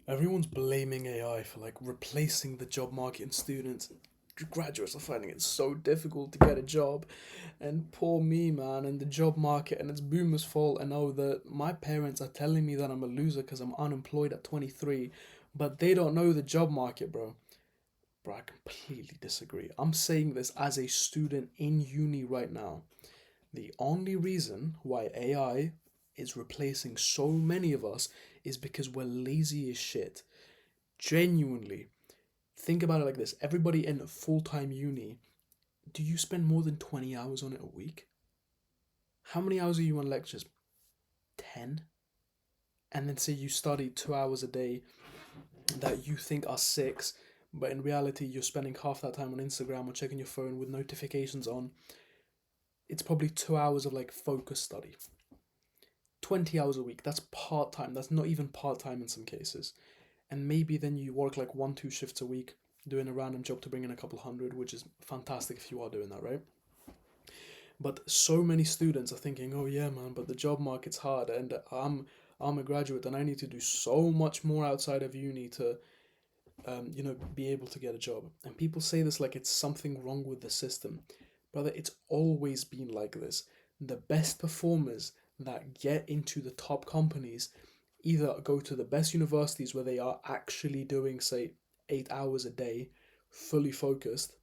Everyone's blaming AI for like replacing the job market and students. Graduates are finding it so difficult to get a job, and poor me, man, and the job market, and it's boomers' fault. And oh, my parents are telling me that I'm a loser because I'm unemployed at 23, but they don't know the job market, bro. Bro, I completely disagree. I'm saying this as a student in uni right now. The only reason why AI is replacing so many of us is because we're lazy as shit. Genuinely. Think about it like this. Everybody in full time uni, do you spend more than 20 hours on it a week? How many hours are you on lectures? 10? And then say you study 2 hours a day that you think are six, but in reality you're spending half that time on Instagram or checking your phone with notifications on. It's probably 2 hours of like focus study. 20 hours a week, that's part time. That's not even part time in some cases. And maybe then you work like 1, 2 shifts a week doing a random job to bring in a couple hundred, which is fantastic if you are doing that, right? But so many students are thinking, oh yeah, man, but the job market's hard, and I'm a graduate, and I need to do so much more outside of uni to, be able to get a job. And people say this like it's something wrong with the system, brother. It's always been like this. The best performers that get into the top companies either go to the best universities where they are actually doing, say, 8 hours a day, fully focused,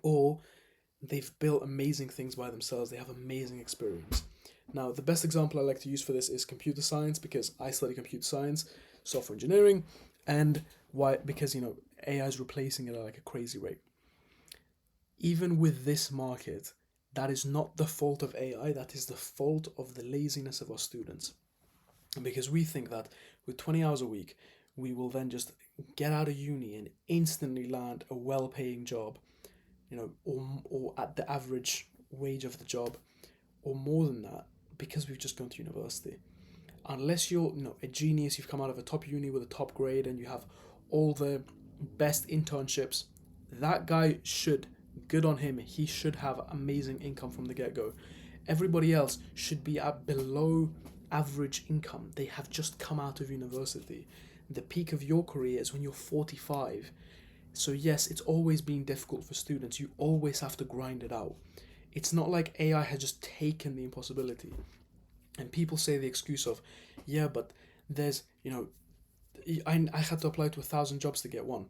or they've built amazing things by themselves. They have amazing experience. Now, the best example I like to use for this is computer science because I study computer science, software engineering, and why? Because AI is replacing it at like a crazy rate. Even with this market, that is not the fault of AI. That is the fault of the laziness of our students, because we think that with 20 hours a week, we will then just get out of uni and instantly land a well-paying job, or at the average wage of the job, or more than that, because we've just gone to university. Unless you're, a genius, you've come out of a top uni with a top grade, and you have all the best internships, that guy should, good on him, he should have amazing income from the get-go. Everybody else should be at below average income. They have just come out of university. The peak of your career is when you're 45. So yes, it's always been difficult for students. You always have to grind it out. It's not like AI has just taken the impossibility. And people say the excuse of, yeah, but there's, I had to apply to 1,000 jobs to get one.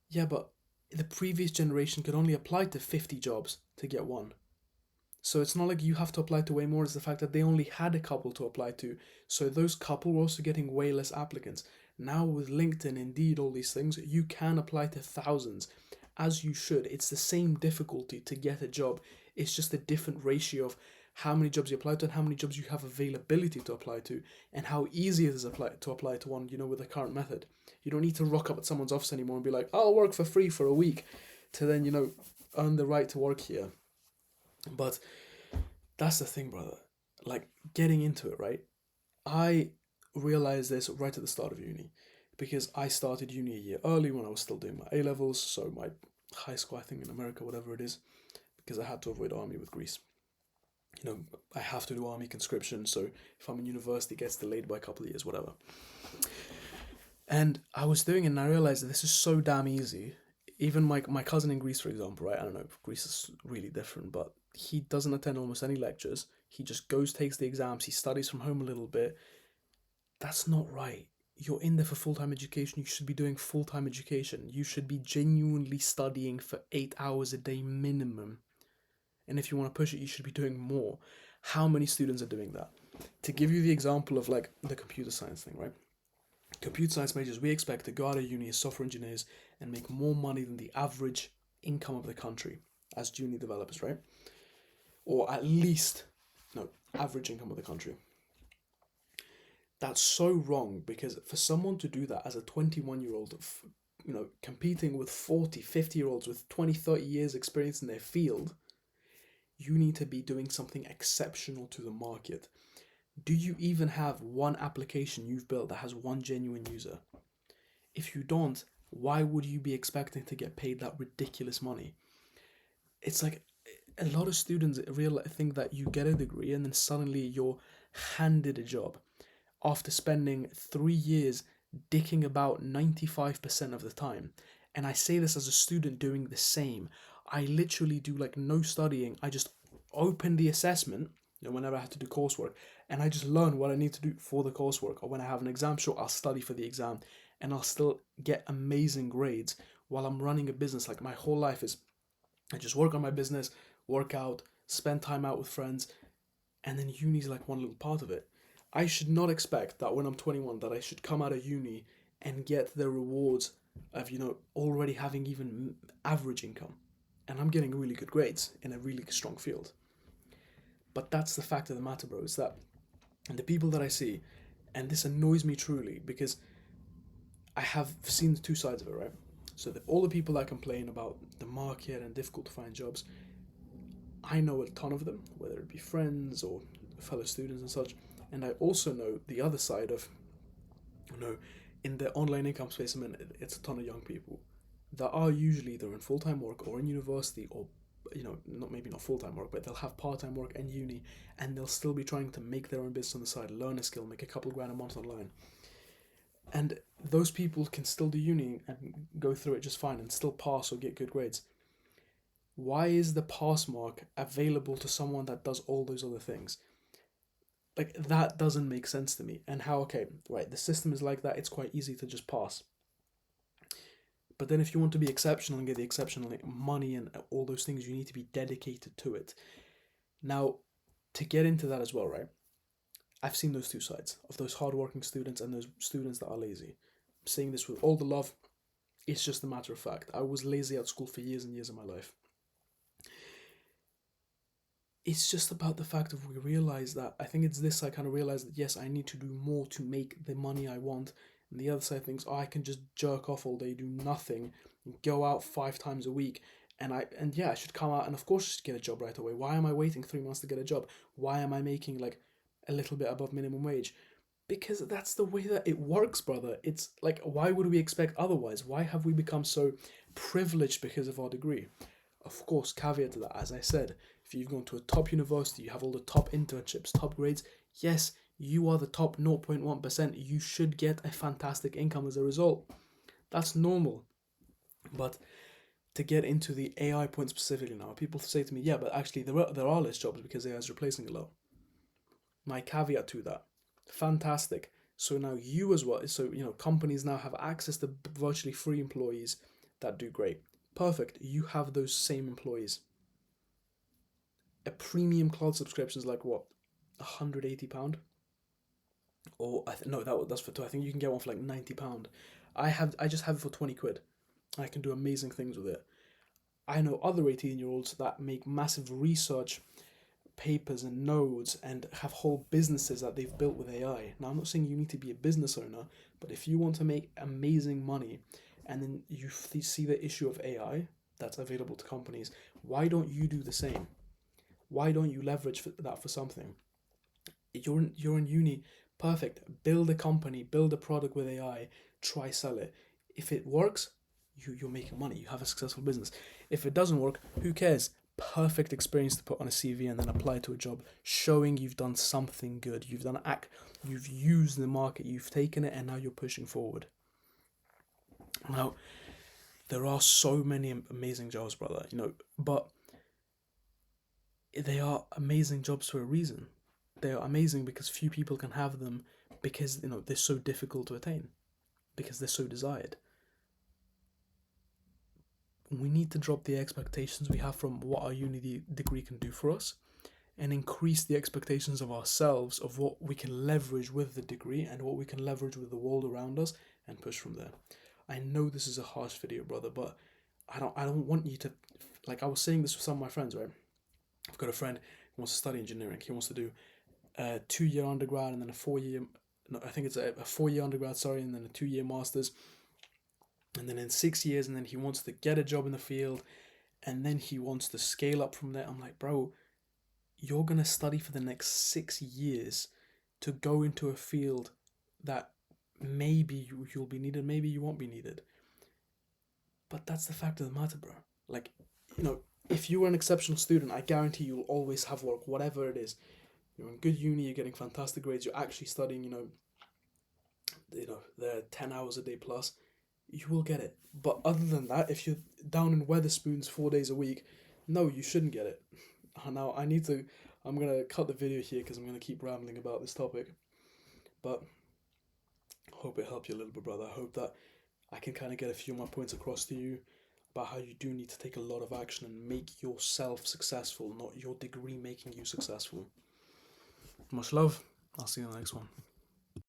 Yeah, but the previous generation could only apply to 50 jobs to get one. So it's not like you have to apply to way more, it's the fact that they only had a couple to apply to. So those couple were also getting way less applicants. Now with LinkedIn, Indeed, all these things, you can apply to thousands, as you should. It's the same difficulty to get a job. It's just a different ratio of how many jobs you apply to and how many jobs you have availability to apply to, and how easy it is to apply to one, with the current method. You don't need to rock up at someone's office anymore and be like, I'll work for free for a week to then, earn the right to work here. But that's the thing, brother. Like, getting into it, right? I realized this right at the start of uni because I started uni a year early when I was still doing my A levels, so my high school, I think in America, whatever it is, because I had to avoid army with Greece. I have to do army conscription, so if I'm in university, it gets delayed by a couple of years, whatever. And I was doing it and I realized that this is so damn easy. Even my cousin in Greece, for example, right? I don't know, Greece is really different, but he doesn't attend almost any lectures. He just goes, takes the exams, he studies from home a little bit. That's not right. You're in there for full time education. You should be doing full time education. You should be genuinely studying for 8 hours a day minimum. And if you want to push it, you should be doing more. How many students are doing that? To give you the example of like the computer science thing, right? Computer science majors, we expect to go out of uni as software engineers and make more money than the average income of the country as junior developers, right? Or at least, no, average income of the country. That's so wrong because for someone to do that as a 21-year-old, competing with 40, 50-year-olds with 20, 30 years experience in their field, you need to be doing something exceptional to the market. Do you even have one application you've built that has one genuine user? If you don't, why would you be expecting to get paid that ridiculous money? It's like a lot of students think that you get a degree and then suddenly you're handed a job after spending 3 years dicking about 95% of the time. And I say this as a student doing the same. I literally do like no studying. I just open the assessment, whenever I have to do coursework, and I just learn what I need to do for the coursework. Or when I have an exam, sure, I'll study for the exam and I'll still get amazing grades while I'm running a business. Like my whole life is I just work on my business, work out, spend time out with friends, and then uni's like one little part of it. I should not expect that when I'm 21 that I should come out of uni and get the rewards of already having even average income, and I'm getting really good grades in a really strong field. But that's the fact of the matter, bro. Is that and the people that I see, and this annoys me truly because I have seen the two sides of it, right? So all the people that complain about the market and difficult to find jobs, I know a ton of them, whether it be friends or fellow students and such. And I also know the other side of, in the online income space, I mean, it's a ton of young people that are usually either in full time work or in university or, not maybe not full time work, but they'll have part time work and uni, and they'll still be trying to make their own business on the side, learn a skill, make a couple grand a month online. And those people can still do uni and go through it just fine and still pass or get good grades. Why is the pass mark available to someone that does all those other things? Like, that doesn't make sense to me. And how, okay, right, the system is like that, it's quite easy to just pass. But then if you want to be exceptional and get the exceptional money and all those things, you need to be dedicated to it. Now, to get into that as well, right? I've seen those two sides of those hardworking students and those students that are lazy. I'm saying this with all the love. It's just a matter of fact. I was lazy at school for years and years of my life. It's just about the fact of we realize that I think it's this I kind of realize that yes, I need to do more to make the money I want. And the other side thinks, oh, I can just jerk off all day, do nothing, go out 5 times a week, and yeah, I should come out and of course get a job right away. Why am I waiting 3 months to get a job? Why am I making like a little bit above minimum wage? Because that's the way that it works, brother. It's like, why would we expect otherwise? Why have we become so privileged because of our degree? Of course, caveat to that, as I said, if you've gone to a top university, you have all the top internships, top grades, yes, you are the top 0.1%. You should get a fantastic income as a result. That's normal. But to get into the AI point specifically now, people say to me, yeah, but actually there are less jobs because AI is replacing a lot. My caveat to that, fantastic. So now you as well, so companies now have access to virtually free employees that do great. Perfect. You have those same employees. A premium cloud subscription is like what, £180, or no, that's for two. I think you can get one for like £90. I just have it for 20 quid. I can do amazing things with it. I know other 18-year-olds that make massive research papers and nodes and have whole businesses that they've built with AI. Now, I'm not saying you need to be a business owner, but if you want to make amazing money and then you see the issue of AI that's available to companies, why don't you do the same? Why don't you leverage that for something? You're in uni, perfect. Build a company, build a product with AI, try sell it. If it works, you're making money. You have a successful business. If it doesn't work, who cares? Perfect experience to put on a CV and then apply to a job, showing you've done something good. You've used the market, you've taken it, and now you're pushing forward. Now, there are so many amazing jobs, brother. But they are amazing jobs for a reason. They are amazing because few people can have them because they're so difficult to attain, because they're so desired. We need to drop the expectations we have from what our uni degree can do for us and increase the expectations of ourselves of what we can leverage with the degree and what we can leverage with the world around us and push from there. I know this is a harsh video, brother, but I don't want you to, like, I was saying this with some of my friends, right? I've got a friend who wants to study engineering. He wants to do a 2 year undergrad and then a 4 year, no, I think it's a 4 year undergrad, sorry, and then a 2 year master's, and then in 6 years, and then he wants to get a job in the field, and then he wants to scale up from there. I'm like, bro, you're gonna study for the next 6 years to go into a field that maybe you'll be needed, maybe you won't be needed. But that's the fact of the matter, bro. Like, if you were an exceptional student, I guarantee you'll always have work, whatever it is. You're in good uni, you're getting fantastic grades, you're actually studying, they're 10 hours a day plus, you will get it. But other than that, if you're down in Weatherspoons 4 days a week, no, you shouldn't get it. Now I'm gonna cut the video here because I'm gonna keep rambling about this topic. But hope it helped you a little bit, brother. I hope that I can kind of get a few of my points across to you about how you do need to take a lot of action and make yourself successful, not your degree making you successful. Much love. I'll see you in the next one.